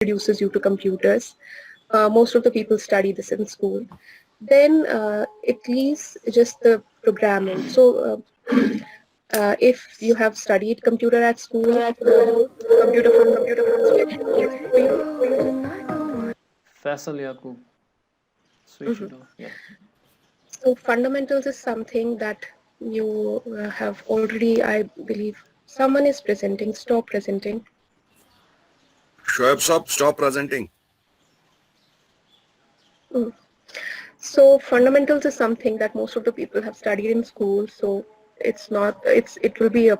introduces you to computers. Most of the people study this in school. Then it leaves just the programming. So if you have studied computer at school, computer for you. Faisal Yaqub, switch it off. Yeah. So fundamentals is something that you have already, I believe, someone is presenting. Stop presenting. Shoaib, stop presenting. So fundamentals is something that most of the people have studied in school. So it will be a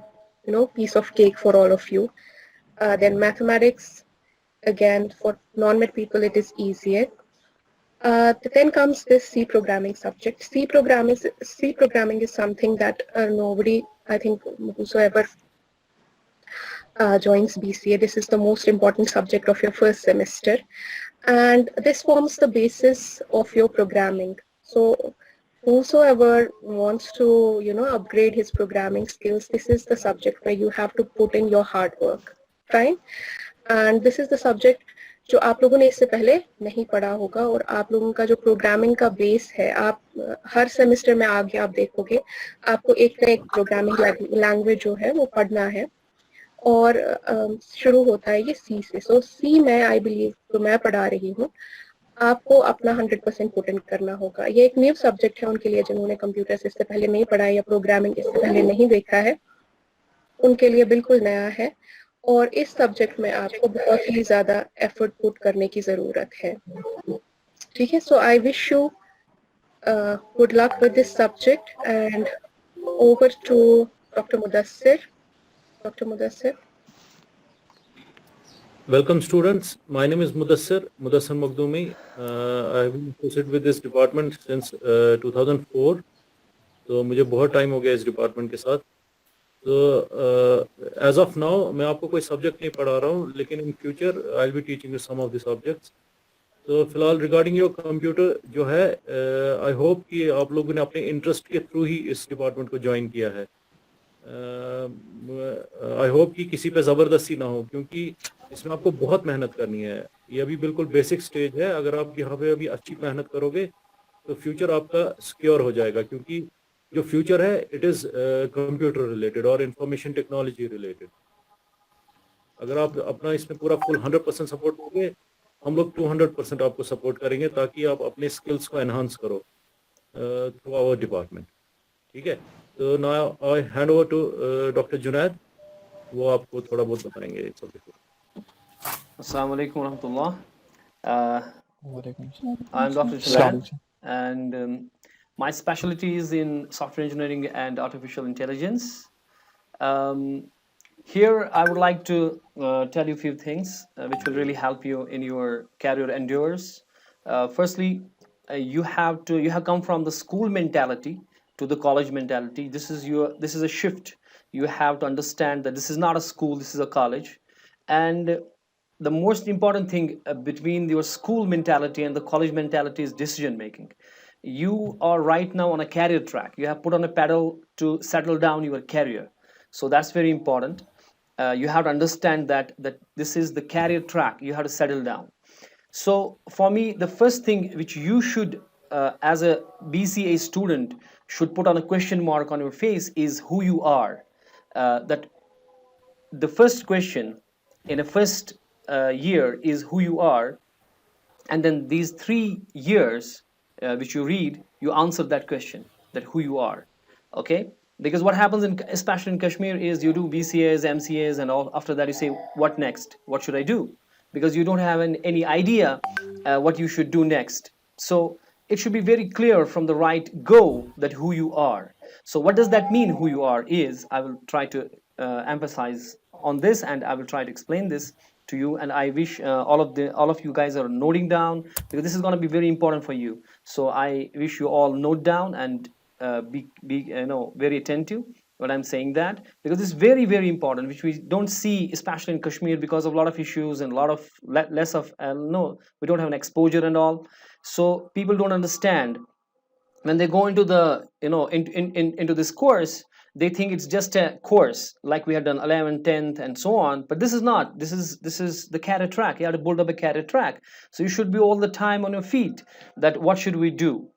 piece of cake for all of you. Then mathematics, again, for non-med people, it is easier. Then comes this C programming subject. C programming is something that nobody, I think, whosoever joins BCA, this is the most important subject of your first semester, and this forms the basis of your programming. So whosoever wants to upgrade his programming skills, this is the subject where you have to put in your hard work, fine. And this is the subject जो आप लोगों ने इससे पहले नहीं पढ़ा होगा, और आप लोगों का जो प्रोग्रामिंग का बेस है, आप हर सेमेस्टर में आगे आप देखोगे आपको एक ना एक प्रोग्रामिंग लैंग्वेज जो है वो पढ़ना है, और शुरू होता है ये सी से. सो सी में आई बिलीव जो मैं पढ़ा रही हूँ, आपको अपना 100% पुट इन करना होगा. ये एक न्यू सब्जेक्ट है उनके लिए जिन्होंने कंप्यूटर इससे पहले नहीं पढ़ा है या प्रोग्रामिंग इससे पहले नहीं देखा है, उनके लिए बिल्कुल नया है, और इस सब्जेक्ट में आपको बहुत ही ज्यादा एफर्ट पुट करने की जरूरत है. ठीक है. So I wish you good luck with this subject, and over to doctor Mudassir. Dr. Mudassir. Welcome students, my name is Mudassir Makhdoumi. I have been associated with this department since 2004. तो मुझे बहुत time हो गया इस department के साथ. तो as of now मैं आपको कोई सब्जेक्ट नहीं पढ़ा रहा हूँ, लेकिन in future I will be teaching you some of the subjects. तो फिलहाल रिगार्डिंग योर कंप्यूटर जो है, आई होप कि आप लोगों ने अपने इंटरेस्ट के थ्रू ही इस डिपार्टमेंट को ज्वाइन किया है. आई होप कि किसी पे ज़बरदस्ती ना हो, क्योंकि इसमें आपको बहुत मेहनत करनी है. ये अभी बिल्कुल बेसिक स्टेज है. अगर आप यहाँ पे अभी अच्छी मेहनत करोगे तो फ्यूचर आपका सिक्योर हो जाएगा, क्योंकि जो फ्यूचर है इट इज़ कंप्यूटर रिलेटेड और इंफॉर्मेशन टेक्नोलॉजी रिलेटेड. अगर आप अपना इसमें पूरा फुल 100% सपोर्ट दोगे, हम लोग 200% आपको सपोर्ट करेंगे ताकि आप अपने स्किल्स को एनहांस करो थ्रू आवर डिपार्टमेंट. ठीक है. तो now I hand over to doctor Junaid, वो आपको थोड़ा बहुत बताएंगे इस subject. Assalamu alaikum warahmatullah. I'm Dr. Junaid, and my specialty is in software engineering and artificial intelligence. Here I would like to tell you a few things which will really help you in your career endeavors. Firstly, you have come from the school mentality to the college mentality. This is a shift. You have to understand that this is not a school, this is a college. And the most important thing between your school mentality and the college mentality is decision making. You are right now on a career track. You have put on a pedal to settle down your career. So that's very important. You have to understand that this is the career track. You have to settle down. So for me, the first thing which you should, as a BCA student, should put on a question mark on your face is who you are. That the first question in a first year is who you are, and then these 3 years which you read, you answer that question, that who you are. Okay. Because what happens especially in Kashmir is you do BCAs, MCAs, and all. After that you say, what next? What should I do? Because you don't have any idea what you should do next. So it should be very clear from the right go that who you are. So what does that mean, who you are is? I will try to emphasize on this, and I will try to explain this to you, and I wish all of you guys are noting down, because this is going to be very important for you. So I wish you all note down and be very attentive when I'm saying that, because it's very, very important, which we don't see, especially in Kashmir, because of a lot of issues and a lot of less of we don't have an exposure and all. So people don't understand when they go into the into this course. They think it's just a course like we have done 11th, 10th, and so on. But this is not. This is the career track. You have to build up a career track. So you should be all the time on your feet. That what should we do?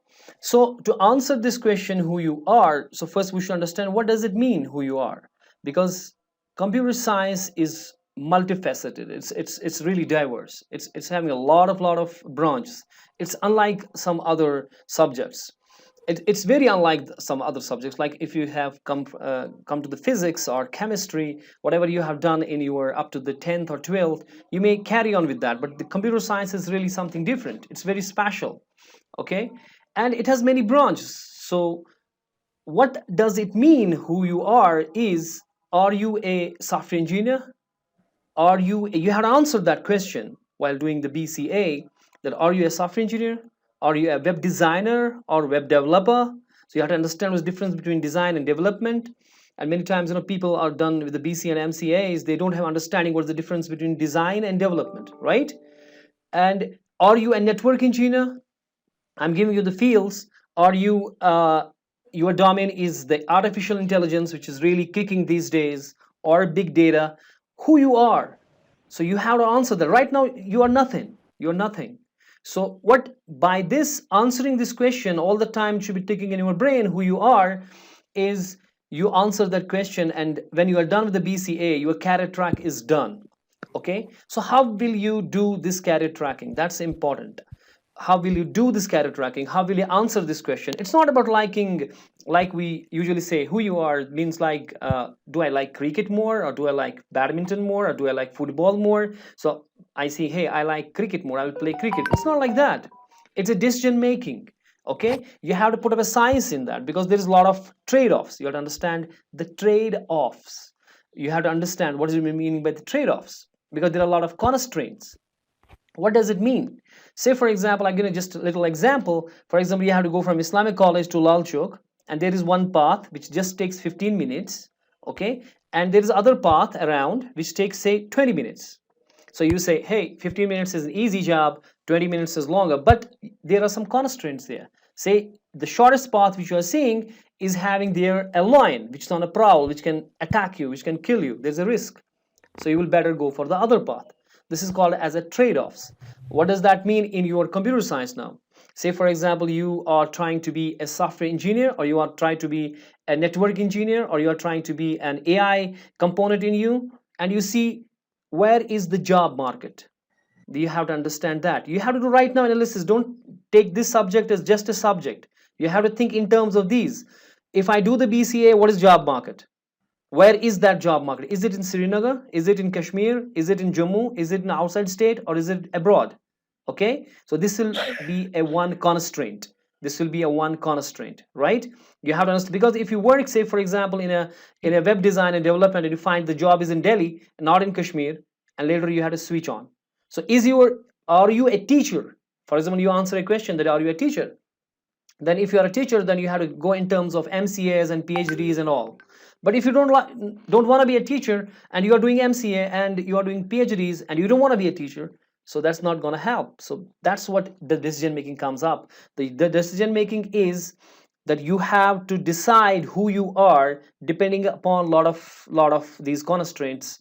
So to answer this question, who you are. So first we should understand what does it mean who you are, because computer science is multifaceted. It's really diverse. It's having a lot of branches. It's unlike some other subjects. It's very unlike some other subjects. Like if you have come to the physics or chemistry, whatever you have done in your up to the 10th or 12th, you may carry on with that. But the computer science is really something different. It's very special. Okay, and it has many branches. So what does it mean who you are are you a software engineer? Are you have to answer that question while doing the BCA, that are you a software engineer, are you a web designer or web developer? So you have to understand what's the difference between design and development. And many times, people are done with the BC and MCAs, they don't have understanding what's the difference between design and development, right? And are you a network engineer? I'm giving you the fields. Are you your domain is the artificial intelligence, which is really kicking these days, or big data? Who you are? So you have to answer that. Right now, you are nothing. You're nothing. So what by this answering this question all the time should be ticking in your brain who you are is you answer that question, and when you are done with the BCA, your career track is done. Okay, so how will you do this career tracking? That's important. How will you do this career tracking? How will you answer this question? It's not about liking, like we usually say who you are means like do I like cricket more, or do I like badminton more, or do I like football more? So I see, hey, I like cricket more, I will play cricket. It's not like that. It's a decision making. Okay, you have to put up a science in that, because there is a lot of trade-offs. You have to understand the trade-offs. You have to understand what is the meaning by the trade-offs, because there are a lot of constraints. What does it mean? Say, for example, I'm going to just a little example. For example, you have to go from Islamic College to Lal Chowk, and there is one path which just takes 15 minutes, okay? And there is other path around which takes, say, 20 minutes. So you say, hey, 15 minutes is an easy job, 20 minutes is longer, but there are some constraints there. Say, the shortest path which you are seeing is having there a lion, which is on a prowl, which can attack you, which can kill you. There's a risk. So you will better go for the other path. This is called as a trade-offs. What does that mean in your computer science now? Say, for example, you are trying to be a software engineer, or you are trying to be a network engineer, or you are trying to be an AI component in you, and you see where is the job market. You have to understand that. You have to do right now analysis. Don't take this subject as just a subject. You have to think in terms of these. If I do the BCA, what is job market? Where is that job market? Is it in Srinagar? Is it in Kashmir? Is it in Jammu? Is it in outside state, or is it abroad? Okay, so this will be a one constraint. This will be a one constraint, right? You have to understand, because if you work, say, for example, in a web design and development, and you find the job is in Delhi, not in Kashmir, and later you have to switch on. So are you a teacher? For example, you answer a question that are you a teacher? Then if you are a teacher, then you have to go in terms of MCAs and PhDs and all. But if you don't want to be a teacher, and you are doing MCA and you are doing PhDs and you don't want to be a teacher, so that's not going to help. So that's what the decision making comes up. The decision making is that you have to decide who you are depending upon lot of these constraints.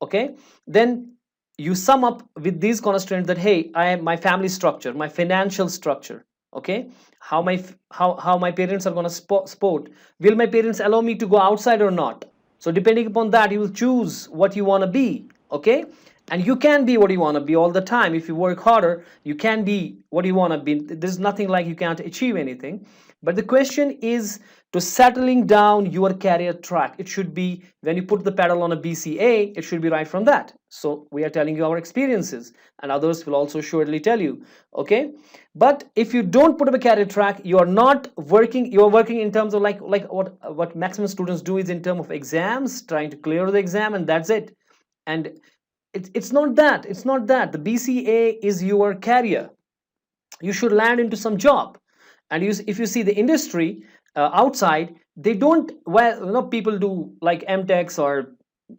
Okay, then you sum up with these constraints that, hey, I am my family structure, my financial structure. Okay, how my parents are going to support. Will my parents allow me to go outside or not? So depending upon that, you will choose what you want to be. Okay, and you can be what you want to be all the time. If you work harder, you can be what you want to be. There's nothing like you can't achieve anything. But the question is to settling down your career track. It should be, when you put the pedal on a BCA, it should be right from that. So we are telling you our experiences, and others will also surely tell you. Okay, but if you don't put up a career track, you are not working. You are working in terms of like what maximum students do is in terms of exams, trying to clear the exam, and that's it. And it's not that. It's not that. The BCA is your career. You should land into some job. And if you see the industry outside, they don't, well, people do like MTechs or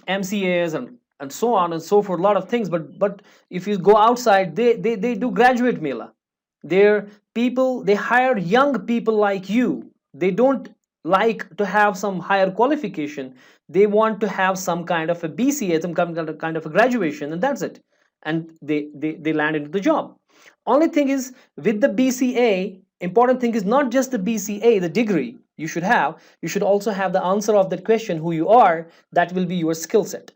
MCAs and so on and so forth, a lot of things. But if you go outside, they do graduate mela. They're people, they hire young people like you. They don't like to have some higher qualification. They want to have some kind of a BCA, some kind of a graduation, and that's it. And they land into the job. Only thing is, with the BCA, important thing is not just the BCA, the degree you should have. You should also have the answer of that question, who you are. That will be your skill set.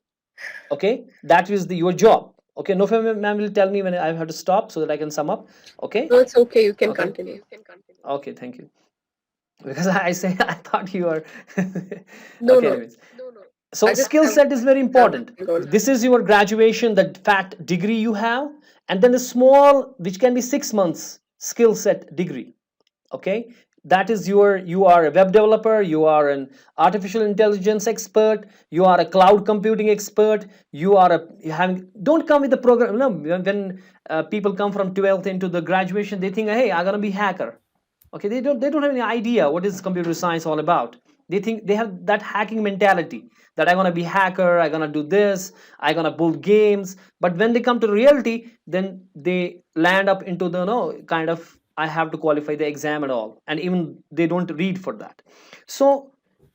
Okay, that is your job. Okay, no, ma'am will tell me when I have to stop so that I can sum up. Okay. No, it's okay. You can Okay. continue. Okay, thank you. Because I thought you are. No, Okay, no. anyways. So I just skill have- set is very important. This is your graduation, the fact degree you have, and then the small, which can be 6 months skill set degree. Okay, that is you are a web developer, you are an artificial intelligence expert, you are a cloud computing expert, you are don't come with the program. No, when people come from 12th into the graduation, they think, hey, I'm gonna be hacker. Okay, they don't have any idea what is computer science all about. They think they have that hacking mentality, that I'm gonna be hacker, I'm gonna do this, I'm gonna build games. But when they come to reality, then they land up into the kind of, I have to qualify the exam and all, and even they don't read for that. So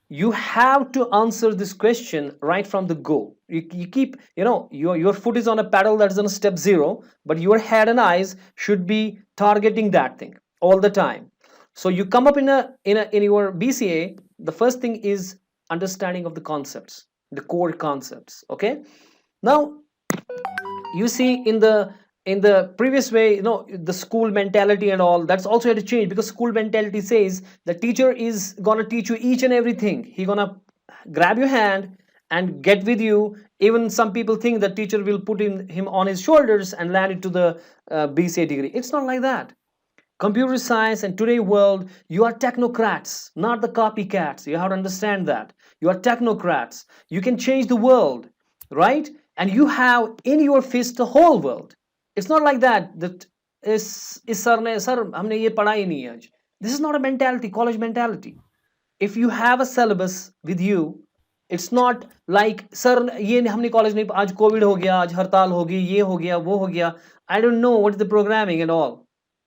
you have to answer this question right from the go. You keep, your foot is on a pedal that is on step 0, but your head and eyes should be targeting that thing all the time. So you come up in your BCA. The first thing is understanding of the concepts, the core concepts. Okay, now you see in the previous way, the school mentality and all, that's also had to change, because school mentality says the teacher is gonna teach you each and everything. He gonna grab your hand and get with you. Even some people think that teacher will put him on his shoulders and land into the BCA degree. It's not like that. Computer science and today world, you are technocrats, not the copycats. You have to understand that you are technocrats. You can change the world, right? And you have in your fist the whole world. It's not like that is sir ne sir humne ye padha hi nahi hai. This is not a mentality, college mentality. If you have a syllabus with you, it's not like sir ye हमने college नहीं, आज covid हो गया, आज हड़ताल हो गई, ये हो गया, वो हो गया. I don't know what is the programming and all.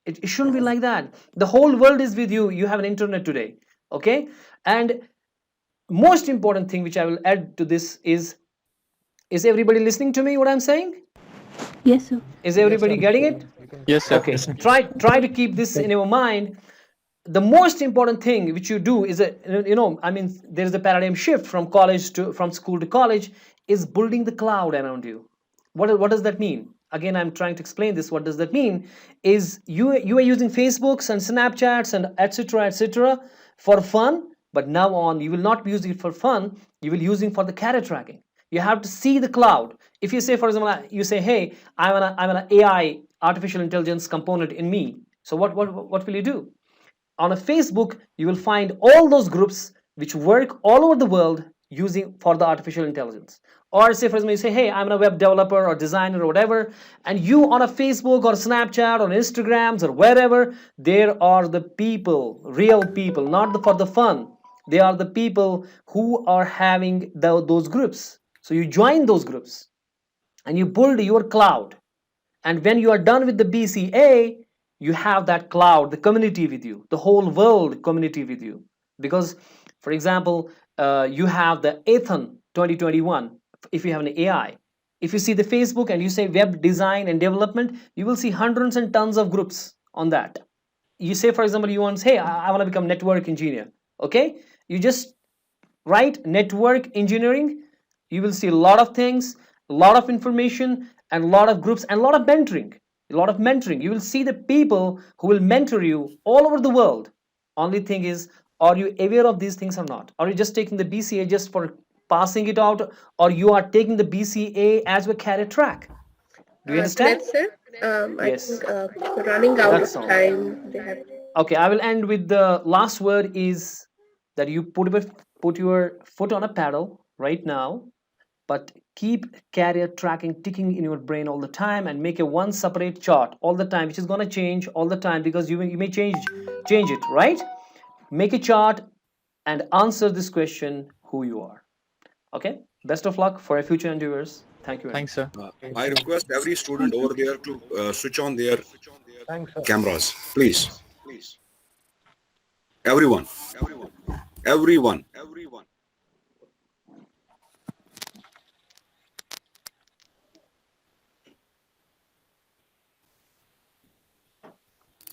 It shouldn't be like that. The whole world is with you. You have an internet today. Okay, and most important thing which I will add to this is everybody listening to me what I'm saying? Yes, sir. Is everybody getting it? Yes, sir. Okay, try to keep this in your mind. The most important thing which you do is there is a paradigm shift from school to college, is building the cloud around you. What does that mean? Again, I'm trying to explain this. What does that mean? Is you are using Facebooks and Snapchats and etc. for fun, but now on you will not be using it for fun. You will using for the career tracking. You have to see the cloud. If you say, for example, you say, hey, I'm an AI, artificial intelligence component in me. So what will you do? On a Facebook, you will find all those groups which work all over the world using for the artificial intelligence. Or say, for example, you say, hey, I'm a web developer or designer or whatever, and you on a Facebook or Snapchat or Instagrams or wherever, there are the people, real people, not for the fun. They are the people who are having those groups. So you join those groups and you build your cloud. And when you are done with the BCA, you have that cloud, the community with you, the whole world community with you. Because, for example, you have the Ethan 2021. If you have an AI, if you see the Facebook and you say web design and development, you will see hundreds and tons of groups on that. You say, for example, you want to say, hey, I want to become network engineer. Okay, you just write network engineering. You will see a lot of things, a lot of information, and a lot of groups, and a lot of mentoring. You will see the people who will mentor you all over the world. Only thing is, are you aware of these things or not? Are you just taking the BCA just for passing it out, or you are taking the BCA as a career track? Do you understand? Sir, Yes. I think we're running out That's of all. time. Okay, I will end with the last word is that you put your foot on a pedal right now, but keep career tracking ticking in your brain all the time, and make a one separate chart all the time, which is going to change all the time, because you may change it, right? Make a chart and answer this question, who you are. Okay, best of luck for your future endeavors. Thank you. Thanks, sir. I request every student over there to switch on their Thanks, sir. cameras, please. Everyone. everyone.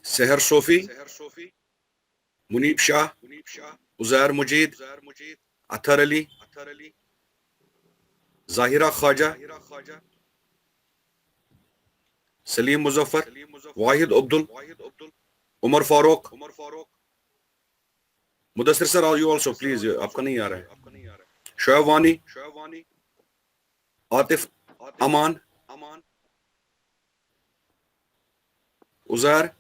Seher Sofi, Munib Shah, Uzair Mujid, Athar Ali, Zahira Khaja, Salim Muzaffar, Wahid Abdul, Umar Farooq, Mudassir sir, you also please, आपका नहीं आ रहा है. Shoaib Wani, Atif Aman, Uzair,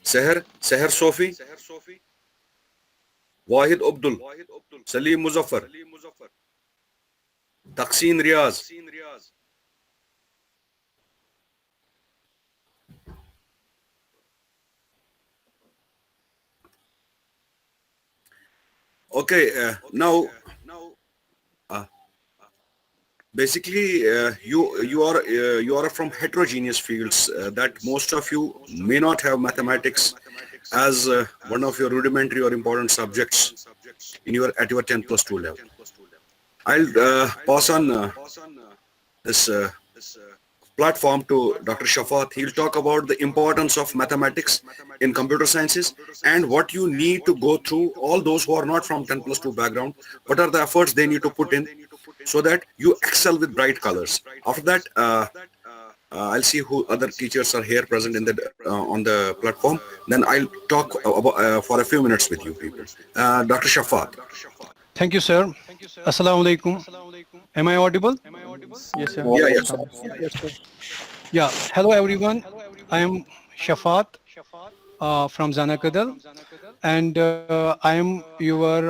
Seher Sofi, Wahid Abdul, Salim Muzaffar, Taqseen Riaz, okay, now basically you are from heterogeneous fields that most of you may not have mathematics as one of your rudimentary or important subjects in your at your 10 plus 2 level. I'll pass on this platform to Dr. Shafat. He'll talk about the importance of mathematics in computer sciences and what you need to go through, all those who are not from 10 plus 2 background, what are the efforts they need to put in so that you excel with bright colors. After that, I'll see who other teachers are here present in the on the platform. Then I'll talk about, for a few minutes with you people. Dr. Shafat. Thank you, sir. Assalamu alaikum. Am I audible? Yes, sir. Yeah. Yeah. Hello, everyone. I am Shafat from Zanakadal, and I am your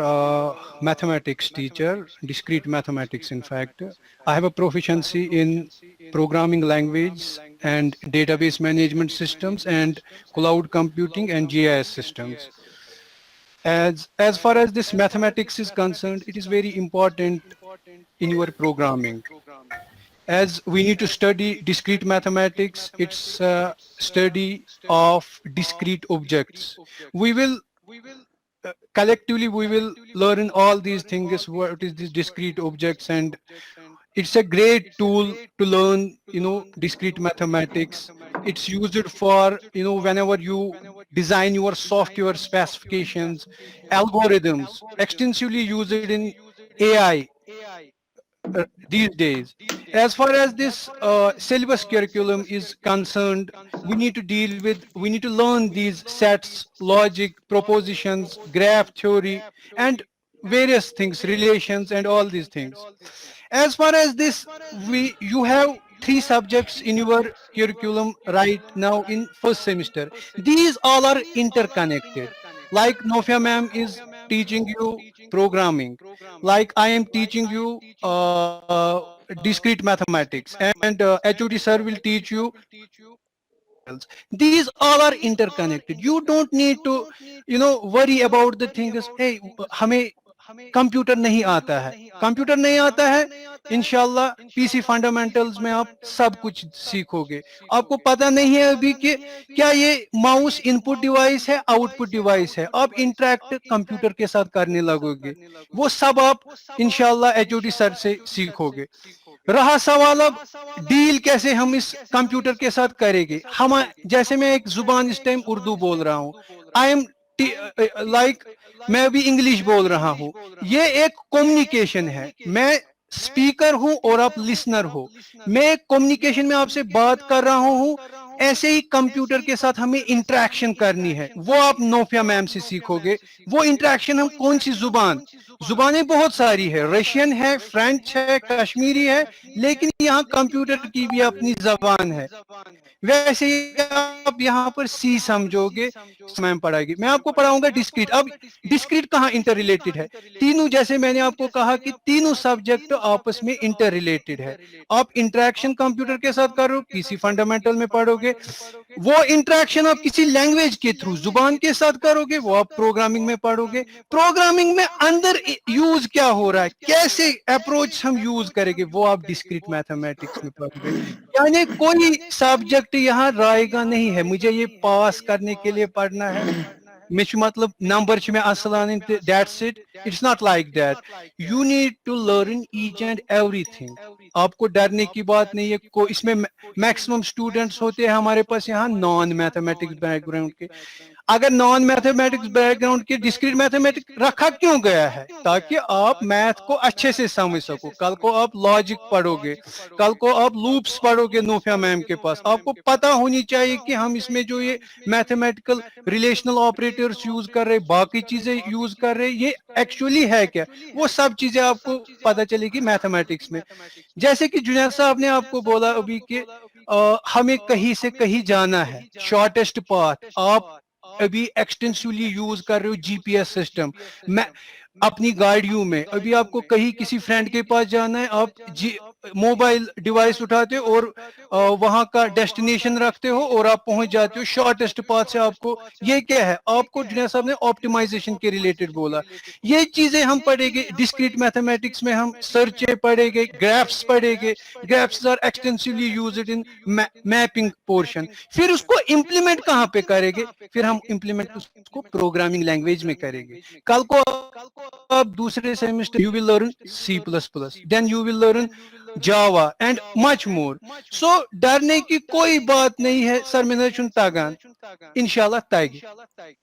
mathematics teacher, discrete mathematics, in fact. I have a proficiency in programming language and database management systems and cloud computing and GIS systems. As far as this mathematics is concerned, it is very important in your programming. As we need to study discrete mathematics, it's a study of discrete objects. We will collectively we will learn all these things, what is these discrete objects, and it's a great tool to learn, discrete mathematics. It's used for, whenever you design your software specifications, algorithms, extensively used in AI these days. As far as this syllabus curriculum is concerned, we need to learn these sets, logic, propositions, graph theory, and various things, relations, and all these things. As far as this, you have three subjects in your curriculum right now in first semester. These all are interconnected. Like Nofia ma'am is teaching you programming, like I am teaching you discrete mathematics, and HOD sir will teach you else. These all are interconnected. You don't need to, worry about the things. Hey, हमें computer नहीं आता है, computer नहीं आता है, इंशाल्लाह PC fundamentals में आप सब कुछ सीखोगे. आपको पता नहीं है अभी कि क्या ये माउस इनपुट डिवाइस है, आउटपुट डिवाइस है, आप इंटरैक्ट कंप्यूटर के साथ करने लगोगे. वो सब आप इंशाल्लाह एचओडी सर से सीखोगे. रहा सवाल अब डील कैसे हम इस कंप्यूटर के साथ करेंगे. हम जैसे मैं एक जुबान इस टाइम उर्दू बोल रहा हूँ, आई एम लाइक मैं अभी इंग्लिश बोल रहा हूँ. ये एक कम्युनिकेशन है. मैं स्पीकर हूँ और आप लिसनर हो. मैं कम्युनिकेशन में आपसे बात कर रहा हूँ. ऐसे ही कंप्यूटर के साथ हमें इंटरेक्शन करनी है. वो आप नोफिया मैम से सीखोगे. वो इंटरेक्शन हम कौन सी जुबानें बहुत सारी है, रशियन है, फ्रेंच है, कश्मीरी है, लेकिन यहाँ कंप्यूटर की भी अपनी जबान है. वैसे ही आप यहाँ पर सी समझोगे, मैम पढ़ाएगी. मैं आपको पढ़ाऊंगा डिस्क्रीट. अब डिस्क्रीट कहाँ इंटर रिलेटेड है? तीनों, जैसे मैंने आपको कहा कि तीनों सब्जेक्ट आपस में इंटर रिलेटेड है. आप इंटरेक्शन कंप्यूटर के साथ करो, पीसी फंडामेंटल में पढ़ोगे, वो इंटरेक्शन आप किसी लैंग्वेज के थ्रू जुबान के साथ करोगे, वो आप प्रोग्रामिंग में पढ़ोगे। प्रोग्रामिंग में अंदर यूज क्या हो रहा है, कैसे अप्रोच हम यूज करेंगे, वो आप डिस्क्रीट मैथमेटिक्स में पढ़ोगे। यानी कोई सब्जेक्ट यहाँ रायगा नहीं है मुझे ये पास करने के लिए पढ़ना है, मे मतलब नंबर मे असल आन, that's it. It's not like that. You need to learn each and everything. आपको डरने की बात नहीं है। को इसमें मैक्सिमम स्टूडेंट्स होते हैं हमारे पास यहाँ नॉन मैथमेटिक्स बैकग्राउंड के। अगर नॉन मैथमेटिक्स बैकग्राउंड के डिस्क्रीट मैथमेटिक्स रखा क्यों गया है, ताकि आप मैथ को अच्छे से समझ सको। कल को आप लॉजिक पढ़ोगे, कल को आप लूप्स पढ़ोगे नोफिया मैम के पास, आपको पता होनी चाहिए कि हम इसमें जो ये मैथमेटिकल रिलेशनल ऑपरेटर्स यूज कर रहे, बाकी चीजें यूज कर रहे, ये एक्चुअली है क्या, वो सब चीजें आपको पता चलेगी मैथमेटिक्स में। जैसे कि जुनैद साहब ने आपको बोला अभी कि हमें कहीं से कहीं जाना है, शॉर्टेस्ट पाथ। आप अभी एक्सटेंसिवली यूज कर रहे हो जीपीएस सिस्टम। मैं अपनी गाड़ियों में अभी आपको कहीं किसी फ्रेंड के पास जाना है, आप मोबाइल डिवाइस उठाते हो और वहां का डेस्टिनेशन रखते हो और आप पहुंच जाते हो शॉर्टेस्ट पाथ से। आपको ये क्या है, आपको जुनैद साहब ने ऑप्टिमाइजेशन के रिलेटेड बोला। ये चीजें हम पढ़ेंगे डिस्क्रीट मैथमेटिक्स में। हम सर्चे पढ़ेंगे, ग्राफ्स पढ़ेंगे। Graphs are extensively used in mapping portion. फिर उसको इम्प्लीमेंट कहाँ पे करेंगे, फिर हम इम्प्लीमेंट उसको प्रोग्रामिंग लैंग्वेज में करेंगे। कल को आप दूसरे semester you will learn C++, then you will learn Java and much more. So डरने की कोई बात नहीं है। सर मैंने तगान इंशाल्लाह तगे,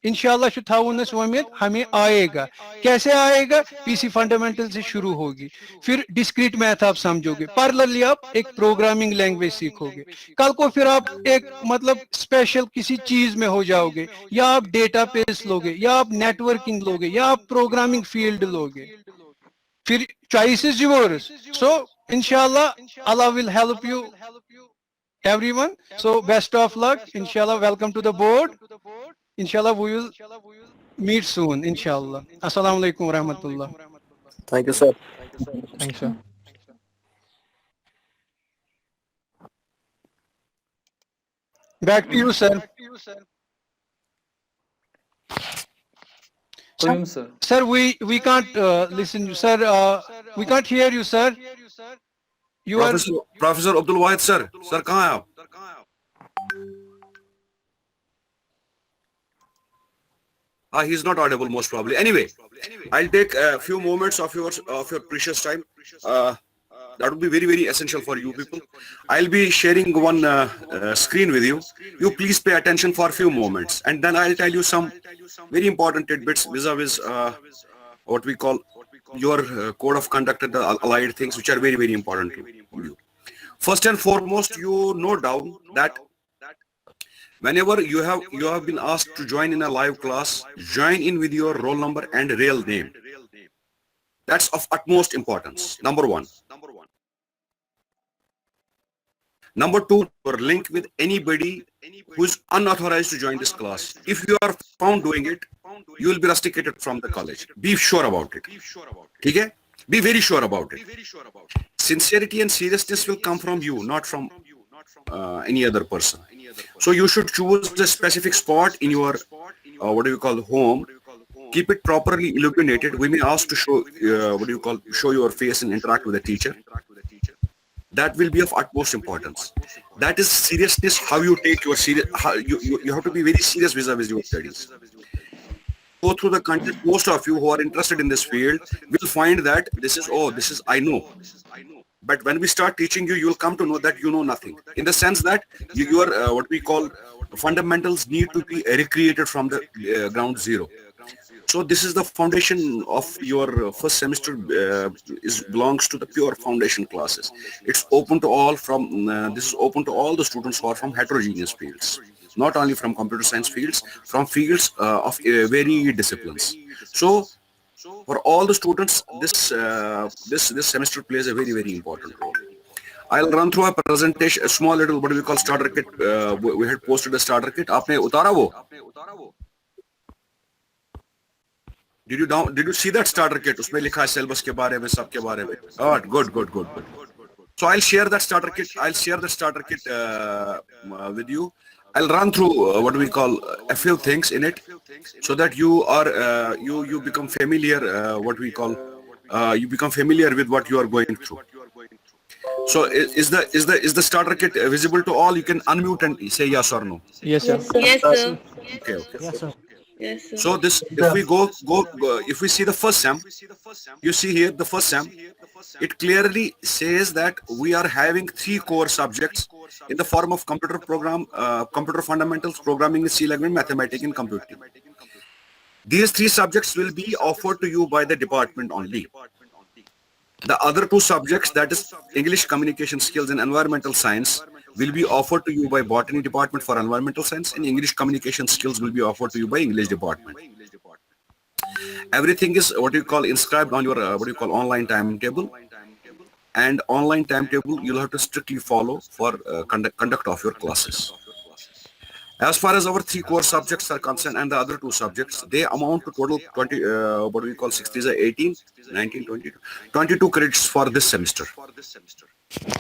इंशाल्लाह थावन उम्मीद हमें आएगा। कैसे आएगा, पीसी फंडामेंटल से शुरू होगी, फिर डिस्क्रीट मैथ आप समझोगे, पैरेलली आप एक प्रोग्रामिंग लैंग्वेज सीखोगे। कल को फिर आप एक मतलब स्पेशल किसी चीज में हो जाओगे, या आप डेटाबेस लोगे, या आप नेटवर्किंग लोगे, या आप प्रोग्रामिंग फील्ड लोगे। फिर चॉइस इज योर्स। सो इंशाल्लाह Allah will help you everyone. So best of luck. Inshallah, welcome to the board. Inshallah, we will meet soon. Inshallah. Assalamu alaikum wa rahmatullah. Thank you, sir. Thanks, sir. Back to you, sir. William, sir. Sir, we can't listen. Sir, we can't hear you, sir. You are. Professor Abdul Wahid sir, sir कहाँ हैं आप? He's not audible most probably. Anyway, I'll take a few moments of your precious time. That would be very, very essential for you people. I'll be sharing one screen with you. You please pay attention for a few moments, and then I'll tell you some very important tidbits vis-a-vis what we call your code of conduct and the allied things, which are very, very important to you. First and foremost, you know down that whenever you have been asked to join in a live class, join in with your roll number and real name. That's of utmost importance. Number one. Number two, your link with anybody who is unauthorized to join this class. If you are found doing it, you will be rusticated from the college. Be sure about it. Okay? Be very sure about it. Sincerity and seriousness will come from you, not from any other person. So you should choose a specific spot in your home. Keep it properly illuminated. We may ask to show show your face and interact with the teacher. That will be of utmost importance. That is seriousness. How you take your you have to be very serious vis-a-vis your studies. Go through the content. Most of you who are interested in this field will find that this is I know. But when we start teaching you, you will come to know that you know nothing. In the sense that your what we call fundamentals need to be recreated from the ground zero. So this is the foundation of your first semester. Belongs to the pure foundation classes. It's open to all this is open to all the students who are from heterogeneous fields, not only from computer science fields, from fields of varied disciplines. So for all the students, this semester plays a very, very important role. I'll run through a presentation, a small little what we call starter kit. We had posted a starter kit. आपने उतारा वो? Did you see that starter kit? उसमें लिखा है syllabus के बारे में, सब के बारे में. Oh, good. So I'll share that starter kit. With you. I'll run through what we call a few things in it, so that you become familiar. You become familiar with what you are going through. So is the starter kit visible to all? You can unmute and say yes or no. Yes, sir. Yes, sir. Yes, sir. Okay, okay. Yes, sir. Yes, sir. So this, if we if we see the first SEM, you see here the first SEM, it clearly says that we are having 3 core subjects in the form of computer fundamentals, programming in C language, mathematics and computing. These 3 subjects will be offered to you by the department only. The other 2 subjects, that is English communication skills and environmental science, will be offered to you by botany department for environmental science, and English communication skills will be offered to you by English department. Everything is what you call inscribed on your online timetable, and online timetable you'll have to strictly follow for conduct of your classes. As far as our 3 core subjects are concerned and the other 2 subjects, they amount to total 20, 60 is 18, 19, 22 credits for this semester.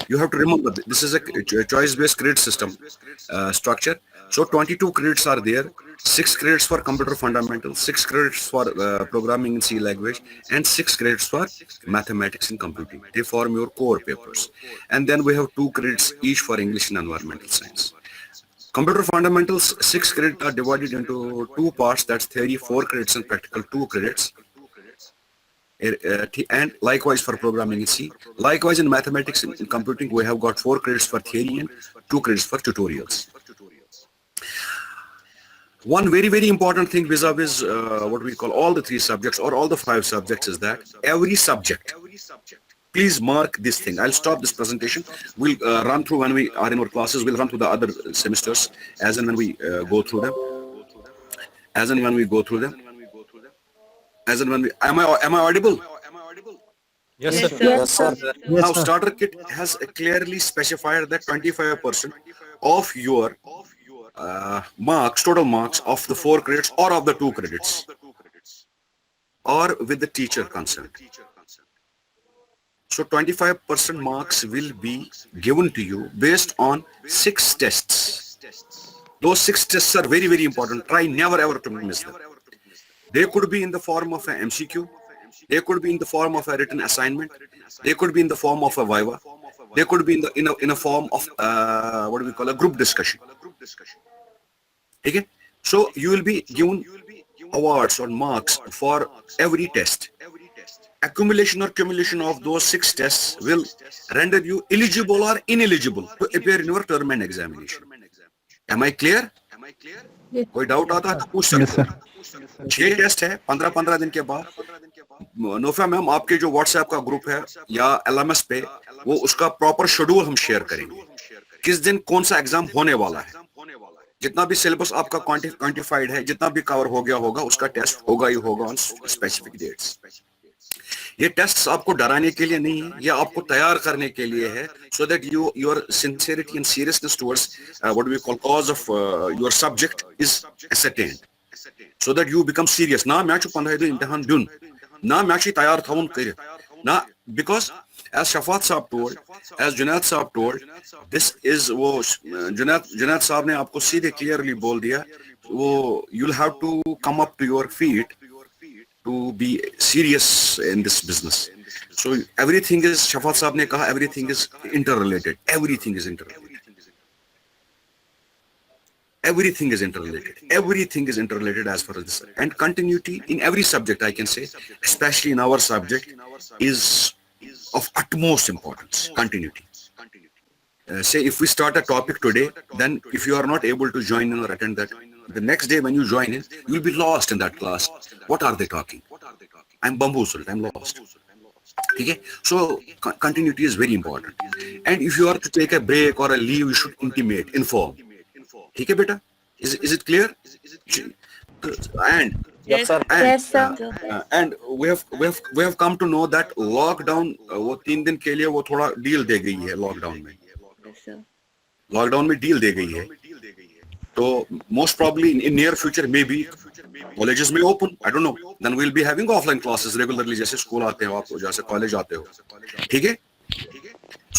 You have to remember, this is a choice-based credit system structure. So 22 credits are there, 6 credits for computer fundamentals, 6 credits for programming in C language, and 6 credits for mathematics and computing. They form your core papers. And then we have 2 credits each for English and environmental science. Computer fundamentals, 6 credits are divided into 2 parts, that's theory 4 credits and practical 2 credits. And likewise for programming in C. Likewise in mathematics and computing, we have got 4 credits for theory and 2 credits for tutorials. One very, very important thing vis-a-vis what we call all the 3 subjects or all the 5 subjects is that every subject, please mark this thing. I'll stop this presentation. We'll run through when we are in our classes. We'll run through the other semesters as and when we go through them. As and when we go through them. As and when we, am I audible? Yes, Yes, sir. sir. Yes, sir. Now starter kit has clearly specified that 25% of your marks, total marks of the 4 credits or of the 2 credits, or with the teacher concerned. So 25% marks will be given to you based on 6 tests. Those 6 tests are very, very important. Try never ever to miss them. They could be in the form of an MCQ. They could be in the form of a written assignment. They could be in the form of a viva. They could be in a form of what do we call a group discussion. Okay? So you will be given awards or marks for every test. Accumulation or cumulation of those 6 tests will render you eligible or ineligible to appear in your term and examination. Am I clear? कोई doubt आता है तो पूछ सकते हैं। 6 test है 15-15 दिन के बाद। नोफा मैम, आपके जो व्हाट्सएप का ग्रुप है या LMS पे, वो उसका प्रॉपर शेड्यूल हम शेयर करेंगे, किस दिन कौन सा एग्जाम होने वाला है। जितना भी सिलेबस आपका क्वांटिफाइड है, जितना भी कवर हो गया होगा, उसका टेस्ट होगा ही होगा ऑन स्पेसिफिक डेट्स। ये टेस्ट आपको डराने के लिए नहीं है, ये आपको तैयार करने के लिए है, so that your sincerity and seriousness towards what we call cause of your subject is ascertained, so that you become serious. ना मैं चुप 15 दिन इम्तिहान दूँ, ना मैं चुप तैयार थाऊं करे, ना, because as Shafat Saab told, as Junaid Saab told, this is वो Junaid Saab ने आपको सीधे clearly बोल दिया, वो you'll have to come up to your feet to be serious in this business. So everything is, Shafat Saab ne kaha, everything is interrelated. Everything is interrelated. Everything is interrelated. Everything is interrelated as far as this. And continuity in every subject, I can say, especially in our subject, is of utmost importance. Continuity. Say if we start a topic today, then if you are not able to join in or attend that, the next day when you join in, you will be lost in that class. What are they talking? I'm bamboozled, I'm lost. Okay? So continuity is very important. And if you are to take a break or a leave, you should intimate, inform. Okay, beta? Is it clear? And Yes, sir. yes, sir. and we have come to know that lockdown वो 3 दिन के लिए वो थोड़ा deal दे गई है lockdown में. Yes, sir. Lockdown में डील दे गई है, तो most probably in near future may be colleges में open, I don't know, then we will be having offline classes regularly, जैसे स्कूल आते हो आप, जैसे कॉलेज आते हो, ठीक है।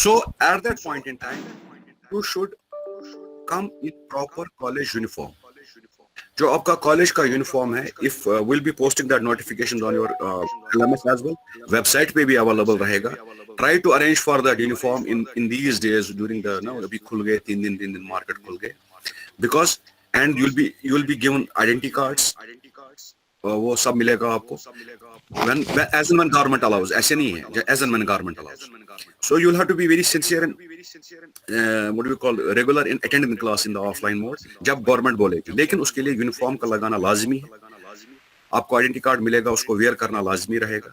So at that point in time, you should come in proper college uniform. जो आपका कॉलेज का यूनिफॉर्म है, if we'll be posting that notifications on your LMS as well, website पे भी available रहेगा. Try to arrange for that uniform in these days during the अभी खुल गए 3 दिन market खुल गए, because and you'll be given identity cards. वो सब मिलेगा आपको when as and when government allows. ऐसे नहीं है, as and when government allows. So you'll have to be very sincere and what do we call regular in attending class in the offline mode जब government बोलेगी. लेकिन उसके लिए uniform का लगाना लाजमी है. आपको आइडेंटिटी कार्ड मिलेगा, उसको वेयर करना लाजमी रहेगा.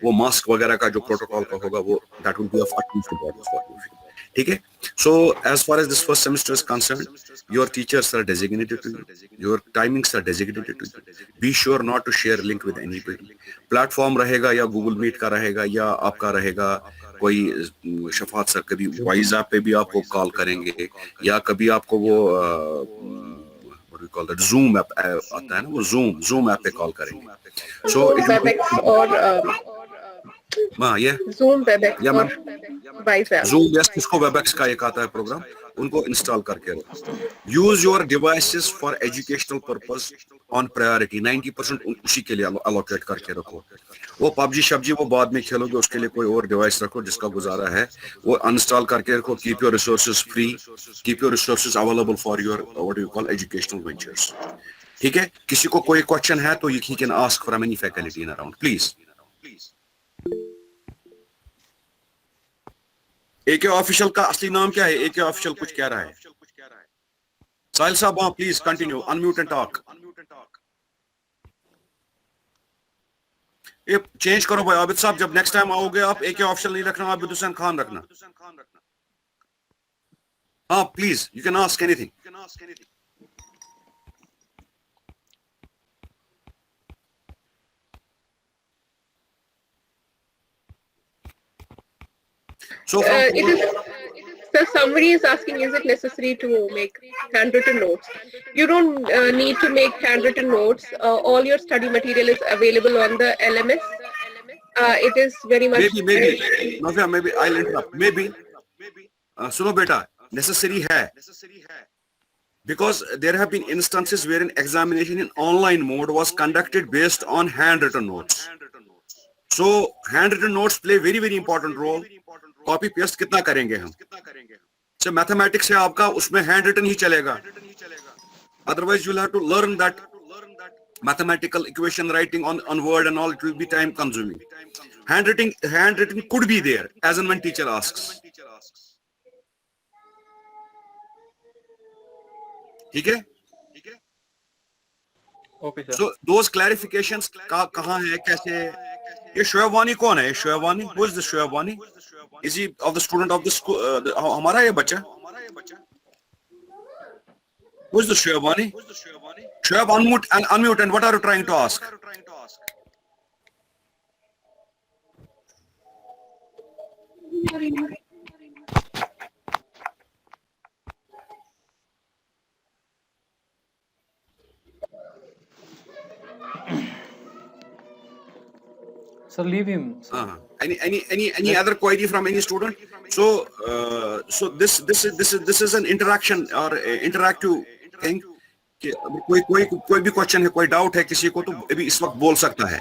वो मास्क वगैरह का जो प्रोटोकॉल का होगा वो that will be of utmost importance for you. ठीक है. So as far as this first semester is concerned, your teachers are designated to you, your timings are designated to you. Be sure not to share link with anybody. Platform रहेगा या Google Meet का रहेगा या आपका रहेगा कोई Shafat sir कभी voice app पे भी आपको कॉल करेंगे या कभी आपको वो what we call that Zoom app आता है ना, वो Zoom ऐप पे कॉल करेंगे. So WebEx or yeah Zoom, WebEx yeah or ma'am. Wise app. Zoom yes किसको WebEx का एक आता है प्रोग्राम, उनको इंस्टॉल करके रखो. Use your devices for educational purpose on priority. 90% उसी के लिए allocate करके रखो. वो PUBG शब्जी वो बाद में खेलोगे, उसके लिए कोई और डिवाइस रखो जिसका गुजारा है, वो अनइंस्टॉल करके रखो. Keep your resources free, keep your resources available for your what do you call educational ventures. ठीक है. किसी को कोई क्वेश्चन है तो he can ask from any faculty in around, please. AK official का असली नाम क्या है? AK ऑफिशियल कुछ कह रहा है. साहिल साहब हाँ please continue, unmute and talk. ये चेंज करो भाई आबिद साहब, जब नेक्स्ट टाइम आओगे आप AK ऑफिशियल नहीं रखना, आबिद हुसैन खान रखना. हाँ please, you can ask anything. So the summary is asking, is it necessary to make handwritten notes? You don't need to make handwritten notes. All your study material is available on the LMS. It is very much... Maybe, Navya, maybe I'll interrupt. Maybe, सुनो बेटा, necessary है. Because there have been instances wherein examination in online mode was conducted based on handwritten notes. So handwritten notes play very important role. Copy paste कितना करेंगे हम? So mathematics है आपका, उसमें handwritten ही चलेगा. Otherwise you'll have to learn that mathematical equation writing on word and all. It will be time consuming. Handwritten could be there as and when teacher asks. ठीक है? Okay, sir. So those clarifications कहाँ है, कैसे? ये शोएब वानी कौन है? शोएब वानी? Who is the शोएब वानी? Is he of the student of the school? हमारा ये बच्चा? Who is the शोएब वानी? Shoaib unmute and what are you trying to ask? So leave him. Any other query from any student? So this is an interaction or interactive thing. कि कोई भी question है, कोई doubt है किसी को, तो अभी इस वक्त बोल सकता है.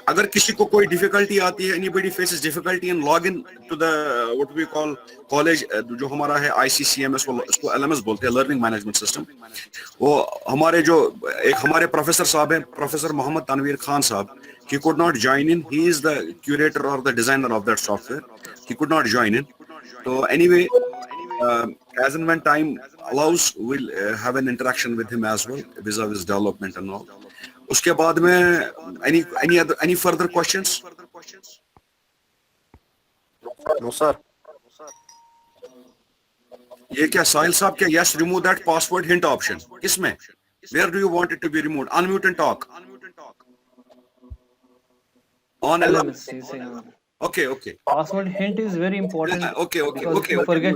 अगर किसी को कोई डिफिकल्टी आती है, anybody faces difficulty in login to the what we call college, जो हमारा है ICCMS, उसको LMS बोलते हैं, लर्निंग मैनेजमेंट सिस्टम. वो हमारे जो एक हमारे प्रोफेसर साहब हैं, प्रोफेसर मोहम्मद तनवीर खान साहब, he could not join in. He is the curator or the designer of that software. He could not join in. So anyway, as and when time allows, we'll have an interaction with him as well vis-a-vis development and all. उसके बाद में any further questions? No, sir. ये क्या साहिल साहब क्या? Yes, remove that password hint option. किसमें? Where do you want it to be removed? Unmute and talk. On LMS, he's saying. Okay. Password hint is very important. Okay. Forget.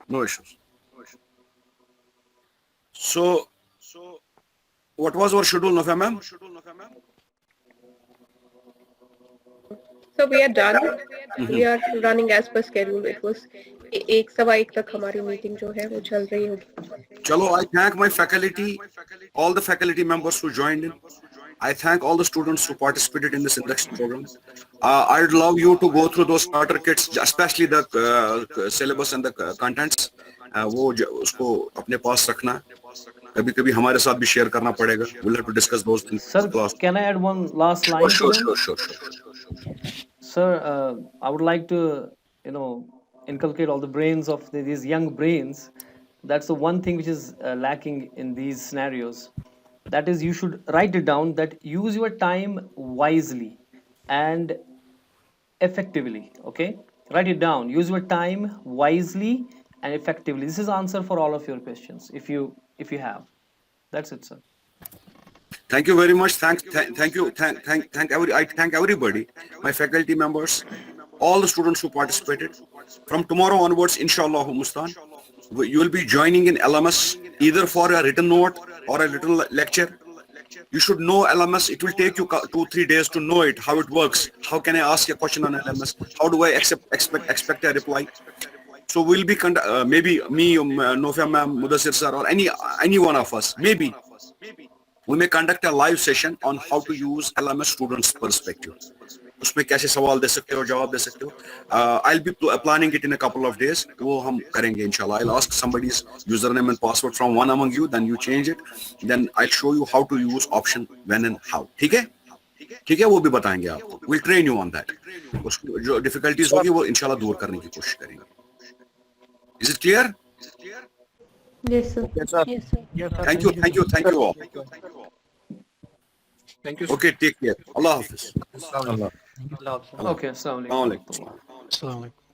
No issues. So, what was our schedule, Nafia ma'am? So we are done. We are running as per schedule. It was 1:15 तक हमारी meeting जो है वो चल रही होगी. Chalo, I thank my faculty, all the faculty members who joined in. I thank all the students who participated in this induction program. I'd love you to go through those starter kits, especially the syllabus and the contents. वो उसको अपने पास रखना. कभी-कभी हमारे साथ भी share करना पड़ेगा. We'll have to discuss those things in Sir, class. can I add one last line to Sure, them? sure, sure, sure. Sir, I would like to, inculcate all the brains of these young brains. That's the one thing which is lacking in these scenarios. That is, you should write it down that use your time wisely and effectively. Okay, write it down. Use your time wisely and effectively. This is answer for all of your questions. If you have, that's it, sir. Thank you very much. Thank you. I thank everybody, my faculty members, all the students who participated. From tomorrow onwards, inshallah, Mustan, you will be joining in LMS either for a written note or a little lecture. You should know LMS. It will take you 2-3 days to know it, how it works. How can I ask a question on LMS? How do I expect a reply? So we'll be maybe me, Nofia ma'am, Mudassir sir, or any one of us. Maybe we may conduct a live session on how to use LMS students' perspective. उसमें कैसे सवाल दे सकते हो, जवाब दे सकते हो. I'll be planning it in a couple of days. वो हम करेंगे इंशाल्लाह. I'll ask somebody's username and password from one among you, then you change it. Then I'll show you how to use option when and how. ठीक है? ठीक है, वो भी बताएंगे आपको. We'll train you on that. उसकी जो difficulties होगी वो इंशाल्लाह दूर करने की कोशिश करेंगे. Is it clear? Yes, sir. Yes, sir. Yes, sir. Yes, sir. Thank you all. Thank you, sir. Okay, take care. Allah Hafiz. Allah. Okay, assalamu Assalamu alaikum. Assalamu alaikum.